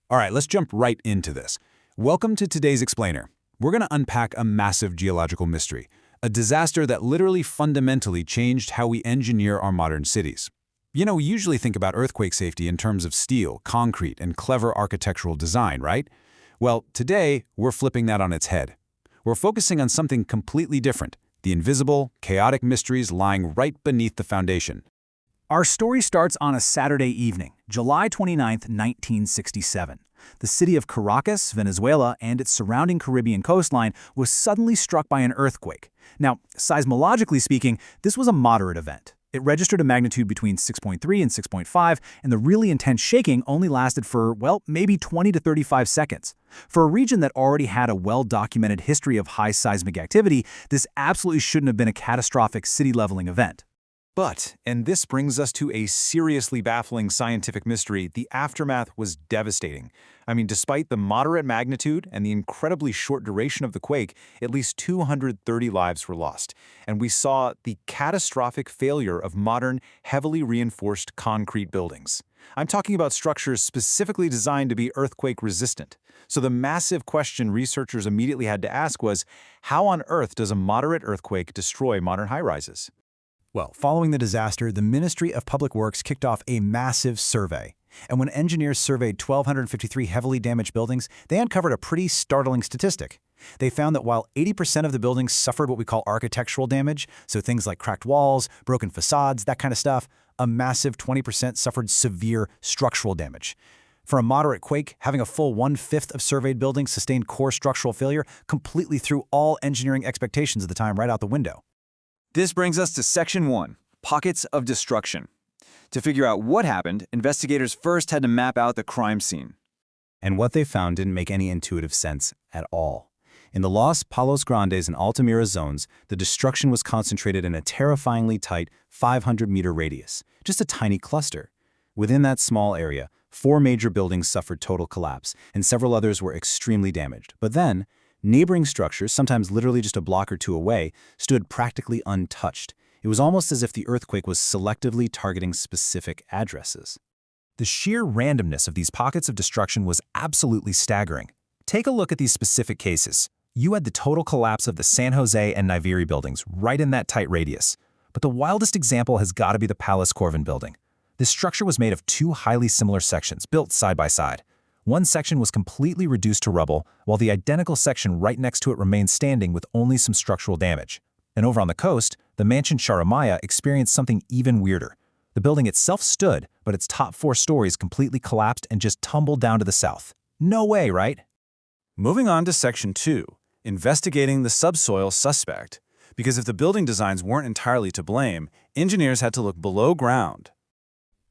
All right, let's jump right into this. Welcome to today's Explainer. We're going to unpack a massive geological mystery, a disaster that literally fundamentally changed how we engineer our modern cities. We usually think about earthquake safety in terms of steel, concrete, and clever architectural design, right? Well, today, we're flipping that on its head. We're focusing on something completely different, the invisible, chaotic mysteries lying right beneath the foundation. Our story starts on a Saturday evening, July 29, 1967. The city of Caracas, Venezuela, and its surrounding Caribbean coastline was suddenly struck by an earthquake. Now, seismologically speaking, this was a moderate event. It registered a magnitude between 6.3 and 6.5, and the really intense shaking only lasted for, well, maybe 20 to 35 seconds. For a region that already had a well-documented history of high seismic activity, this absolutely shouldn't have been a catastrophic city-leveling event. But, and this brings us to a seriously baffling scientific mystery, the aftermath was devastating. Despite the moderate magnitude and the incredibly short duration of the quake, at least 230 lives were lost. And we saw the catastrophic failure of modern, heavily reinforced concrete buildings. I'm talking about structures specifically designed to be earthquake-resistant. So the massive question researchers immediately had to ask was, how on earth does a moderate earthquake destroy modern high-rises? Well, following the disaster, the Ministry of Public Works kicked off a massive survey. And when engineers surveyed 1,253 heavily damaged buildings, they uncovered a pretty startling statistic. They found that while 80% of the buildings suffered what we call architectural damage, so things like cracked walls, broken facades, that kind of stuff, a massive 20% suffered severe structural damage. For a moderate quake, having a full 1/5 of surveyed buildings sustain core structural failure completely threw all engineering expectations at the time right out the window. This brings us to Section 1, Pockets of Destruction. To figure out what happened, investigators first had to map out the crime scene. And what they found didn't make any intuitive sense at all. In the Los Palos Grandes and Altamira zones, the destruction was concentrated in a terrifyingly tight 500-meter radius, just a tiny cluster. Within that small area, 4 major buildings suffered total collapse, and several others were extremely damaged. But then, neighboring structures, sometimes literally just a block or two away, stood practically untouched. It was almost as if the earthquake was selectively targeting specific addresses. The sheer randomness of these pockets of destruction was absolutely staggering. Take a look at these specific cases. You had the total collapse of the San Jose and Naiviri buildings right in that tight radius. But the wildest example has got to be the Palace Corvin building. This structure was made of 2 highly similar sections built side by side. One section was completely reduced to rubble, while the identical section right next to it remained standing with only some structural damage. And over on the coast, the mansion Sharamaya experienced something even weirder. The building itself stood, but its top 4 stories completely collapsed and just tumbled down to the south. No way, right? Moving on to Section 2, investigating the subsoil suspect. Because if the building designs weren't entirely to blame, engineers had to look below ground.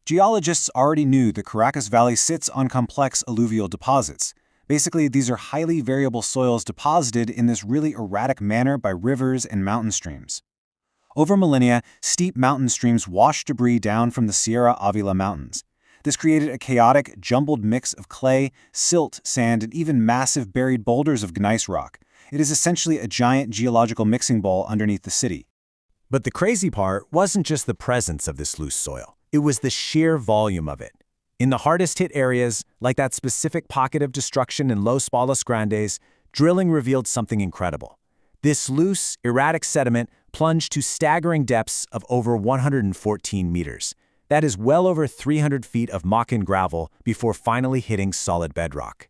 Geologists already knew the Caracas Valley sits on complex alluvial deposits. Basically, these are highly variable soils deposited in this really erratic manner by rivers and mountain streams. Over millennia, steep mountain streams washed debris down from the Sierra Avila Mountains. This created a chaotic, jumbled mix of clay, silt, sand, and even massive buried boulders of gneiss rock. It is essentially a giant geological mixing bowl underneath the city. But the crazy part wasn't just the presence of this loose soil. It was the sheer volume of it. In the hardest-hit areas, like that specific pocket of destruction in Los Palos Grandes, drilling revealed something incredible. This loose, erratic sediment plunged to staggering depths of over 114 meters. That is well over 300 feet of muck and gravel before finally hitting solid bedrock.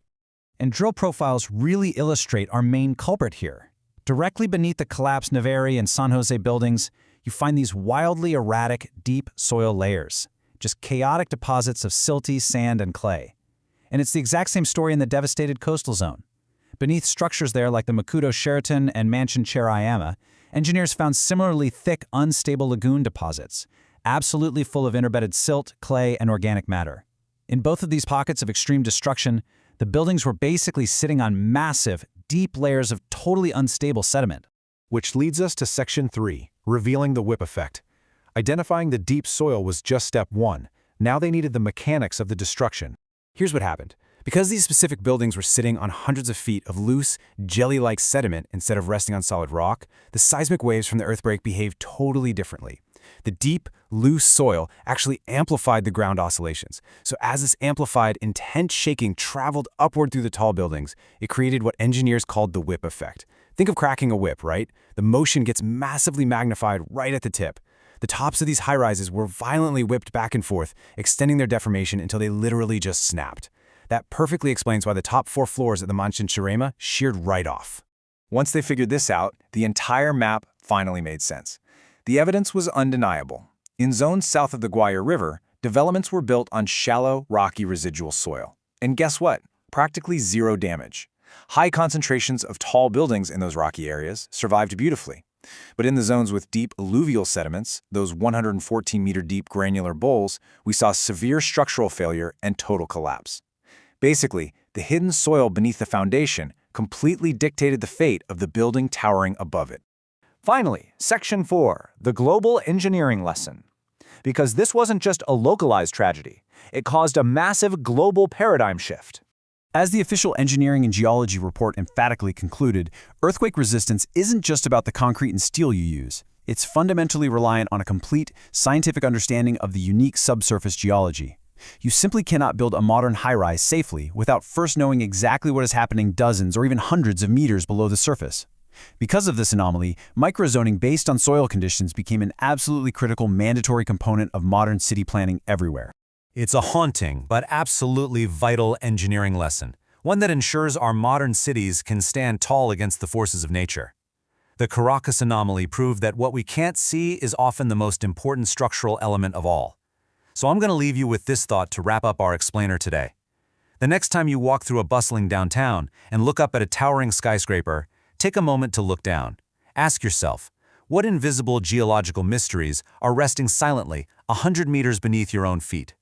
And drill profiles really illustrate our main culprit here. Directly beneath the collapsed Naiviri and San Jose buildings, you find these wildly erratic, deep soil layers, just chaotic deposits of silty sand and clay. And it's the exact same story in the devastated coastal zone. Beneath structures there like the Makuto Sheraton and Mansion Cherayama, engineers found similarly thick, unstable lagoon deposits, absolutely full of interbedded silt, clay, and organic matter. In both of these pockets of extreme destruction, the buildings were basically sitting on massive, deep layers of totally unstable sediment. Which leads us to Section 3, revealing the whip effect. Identifying the deep soil was just step 1. Now they needed the mechanics of the destruction. Here's what happened. Because these specific buildings were sitting on hundreds of feet of loose, jelly-like sediment instead of resting on solid rock, the seismic waves from the earthquake behaved totally differently. The deep, loose soil actually amplified the ground oscillations. So as this amplified, intense shaking traveled upward through the tall buildings, it created what engineers called the whip effect. Think of cracking a whip, right? The motion gets massively magnified right at the tip. The tops of these high-rises were violently whipped back and forth, extending their deformation until they literally just snapped. That perfectly explains why the top 4 floors at the Manshin Shirema sheared right off. Once they figured this out, the entire map finally made sense. The evidence was undeniable. In zones south of the Guayar River, developments were built on shallow, rocky residual soil. And guess what? Practically zero damage. High concentrations of tall buildings in those rocky areas survived beautifully. But in the zones with deep alluvial sediments, those 114-meter-deep granular bowls, we saw severe structural failure and total collapse. Basically, the hidden soil beneath the foundation completely dictated the fate of the building towering above it. Finally, Section 4, the global engineering lesson. Because this wasn't just a localized tragedy, it caused a massive global paradigm shift. As the official engineering and geology report emphatically concluded, earthquake resistance isn't just about the concrete and steel you use. It's fundamentally reliant on a complete scientific understanding of the unique subsurface geology. You simply cannot build a modern high-rise safely without first knowing exactly what is happening dozens or even hundreds of meters below the surface. Because of this anomaly, microzoning based on soil conditions became an absolutely critical mandatory component of modern city planning everywhere. It's a haunting but absolutely vital engineering lesson, one that ensures our modern cities can stand tall against the forces of nature. The Caracas anomaly proved that what we can't see is often the most important structural element of all. So I'm going to leave you with this thought to wrap up our explainer today. The next time you walk through a bustling downtown and look up at a towering skyscraper, take a moment to look down. Ask yourself, what invisible geological mysteries are resting silently 100 meters beneath your own feet?